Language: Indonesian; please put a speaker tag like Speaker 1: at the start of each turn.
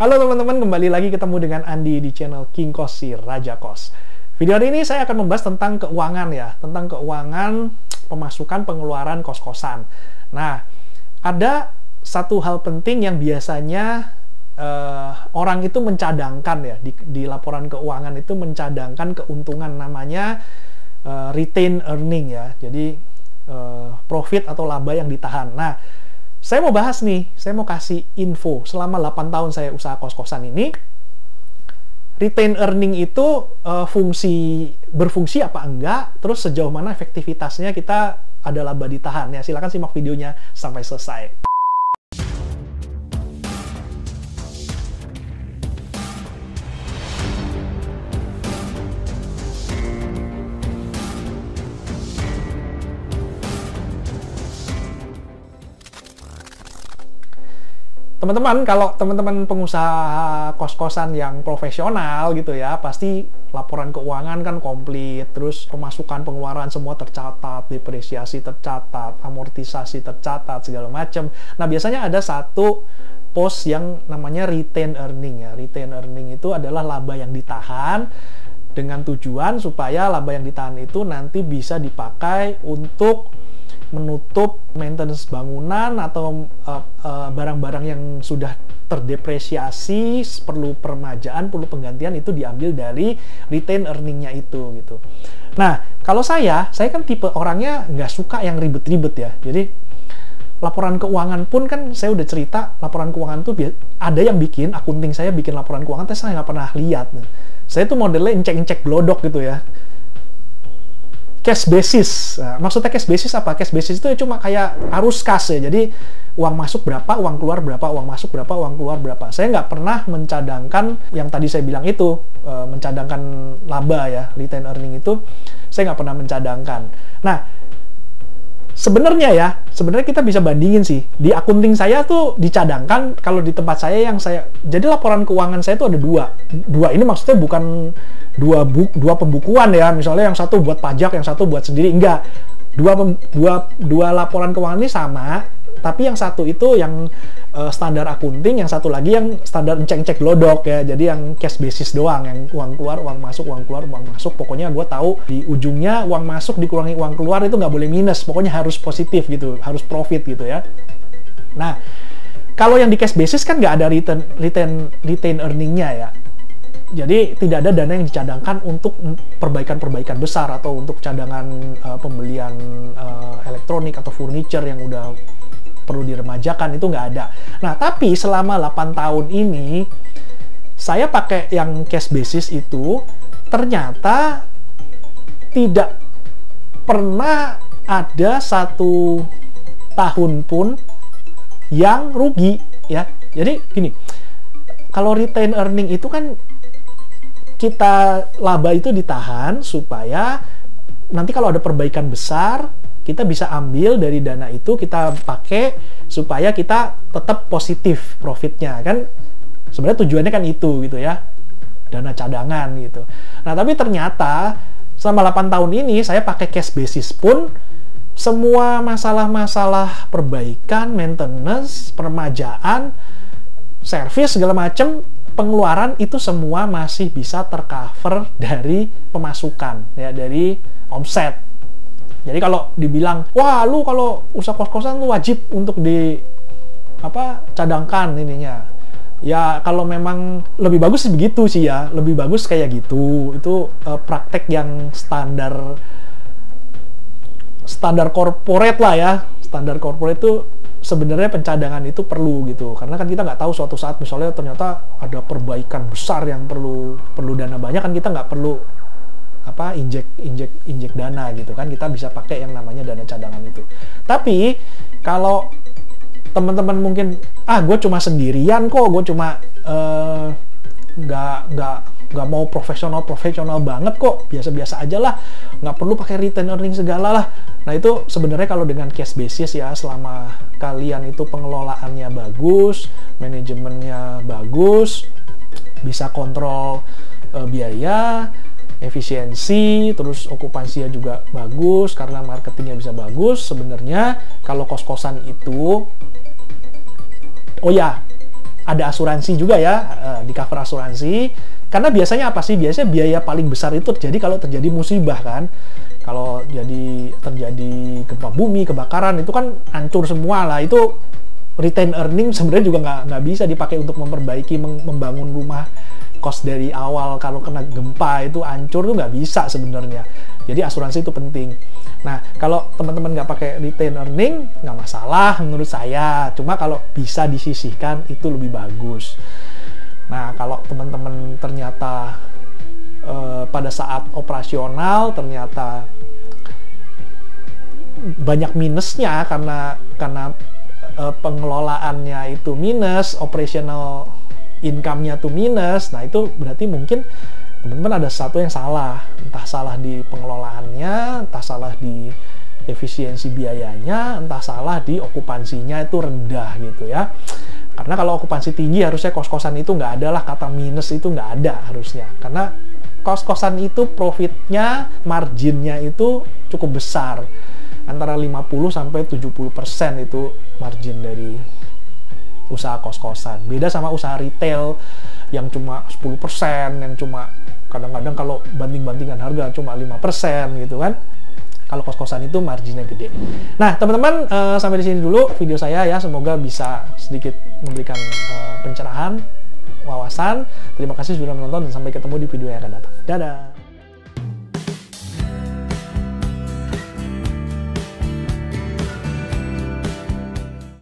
Speaker 1: Halo teman-teman, kembali lagi ketemu dengan Andi di channel King Kos si Raja Kos. Video hari ini saya akan membahas tentang keuangan ya, tentang keuangan pemasukan pengeluaran kos-kosan. Nah, ada satu hal penting yang biasanya orang itu mencadangkan ya, di laporan keuangan itu mencadangkan keuntungan, namanya retain earning ya, jadi profit atau laba yang ditahan. Nah, saya mau bahas nih, saya mau kasih info selama 8 tahun saya usaha kos-kosan ini, retain earning itu berfungsi apa enggak, terus sejauh mana efektivitasnya kita ada laba ditahan ya. Silakan simak videonya sampai selesai. Teman-teman, kalau teman-teman pengusaha kos-kosan yang profesional gitu ya, pasti laporan keuangan kan komplit, terus pemasukan pengeluaran semua tercatat, depresiasi tercatat, amortisasi tercatat, segala macam. Nah, biasanya ada satu pos yang namanya retain earning ya. Retain earning itu adalah laba yang ditahan dengan tujuan supaya laba yang ditahan itu nanti bisa dipakai untuk menutup maintenance bangunan atau barang-barang yang sudah terdepresiasi, perlu permajaan, perlu penggantian, itu diambil dari retain earning-nya itu gitu. Nah, kalau saya kan tipe orangnya nggak suka yang ribet-ribet ya. Jadi laporan keuangan pun kan saya udah cerita, laporan keuangan tuh ada yang bikin, akunting saya bikin laporan keuangan, tapi saya nggak pernah lihat. Saya tuh modelnya incek-incek glodok gitu ya. Cash basis. Nah, maksudnya cash basis apa? Cash basis itu cuma kayak arus kas ya. Jadi uang masuk berapa, uang keluar berapa, uang masuk berapa, uang keluar berapa. Saya nggak pernah mencadangkan yang tadi saya bilang itu, mencadangkan laba ya, retain earning itu saya nggak pernah mencadangkan. Nah, sebenarnya kita bisa bandingin sih. Di akunting saya tuh dicadangkan, kalau di tempat saya jadi laporan keuangan saya tuh ada dua. Ini maksudnya bukan dua pembukuan ya, misalnya yang satu buat pajak, yang satu buat sendiri, enggak. Dua laporan keuangan ini sama, tapi yang satu itu yang standar akunting, yang satu lagi yang standar cek glodok ya. Jadi yang cash basis doang, yang uang keluar, uang masuk, uang keluar, uang masuk. Pokoknya gue tahu di ujungnya uang masuk dikurangi uang keluar itu nggak boleh minus, pokoknya harus positif gitu, harus profit gitu ya. Nah, kalau yang di cash basis kan nggak ada retain earning-nya ya. Jadi tidak ada dana yang dicadangkan untuk perbaikan-perbaikan besar atau untuk cadangan pembelian elektronik atau furniture yang udah perlu diremajakan, itu nggak ada. Nah, tapi selama 8 tahun ini saya pakai yang cash basis itu, ternyata tidak pernah ada satu tahun pun yang rugi ya. Jadi gini, kalau retain earning itu kan kita laba itu ditahan supaya nanti kalau ada perbaikan besar kita bisa ambil dari dana itu, kita pakai supaya kita tetap positif profitnya kan. Sebenarnya tujuannya kan itu gitu ya, dana cadangan gitu. Nah, tapi ternyata selama 8 tahun ini saya pakai cash basis pun semua masalah-masalah perbaikan, maintenance, permajaan, servis segala macam, pengeluaran itu semua masih bisa tercover dari pemasukan ya, dari omset. Jadi kalau dibilang, wah lu kalau usaha kos-kosan lu wajib untuk cadangkan ininya. Ya kalau memang lebih bagus sih begitu sih ya, lebih bagus kayak gitu. Itu praktek yang standar corporate lah ya. Standar corporate itu sebenarnya pencadangan itu perlu gitu, karena kan kita nggak tahu suatu saat misalnya ternyata ada perbaikan besar yang perlu dana banyak, kan kita nggak perlu injek dana gitu kan, kita bisa pakai yang namanya dana cadangan itu. Tapi kalau teman-teman mungkin gue cuma sendirian kok, gue cuma nggak mau profesional banget kok, biasa-biasa aja lah, nggak perlu pakai retain earning segala lah. Nah, itu sebenarnya kalau dengan cash basis ya, selama kalian itu pengelolaannya bagus, manajemennya bagus, bisa kontrol biaya, efisiensi, terus okupansinya juga bagus karena marketingnya bisa bagus. Sebenarnya kalau kos-kosan itu, oh ya, ada asuransi juga ya, di cover asuransi. Karena biasanya apa sih? Biasanya biaya paling besar itu terjadi kalau terjadi musibah kan. Kalau terjadi gempa bumi, kebakaran, itu kan hancur semua lah. Itu retain earning sebenarnya juga nggak bisa dipakai untuk memperbaiki, membangun rumah kos dari awal. Kalau kena gempa itu hancur tuh nggak bisa sebenarnya. Jadi asuransi itu penting. Nah, kalau teman-teman nggak pakai retain earning, nggak masalah menurut saya. Cuma kalau bisa disisihkan itu lebih bagus. Nah, kalau teman-teman ternyata pada saat operasional ternyata banyak minusnya karena pengelolaannya itu minus, operational income-nya tuh minus. Nah, itu berarti mungkin teman-teman ada sesuatu yang salah. Entah salah di pengelolaannya, entah salah di efisiensi biayanya, entah salah di okupansinya itu rendah gitu ya. Karena kalau okupansi tinggi harusnya kos-kosan itu nggak ada lah, kata minus itu nggak ada harusnya. Karena kos-kosan itu profitnya, marginnya itu cukup besar. Antara 50-70% itu margin dari usaha kos-kosan. Beda sama usaha retail yang cuma 10%, yang cuma kadang-kadang kalau banding-bandingan harga cuma 5% gitu kan. Kalau kos-kosan itu marginnya gede. Nah, teman-teman, sampai di sini dulu video saya ya. Semoga bisa sedikit memberikan pencerahan, wawasan. Terima kasih sudah menonton dan sampai ketemu di video yang akan datang. Dadah!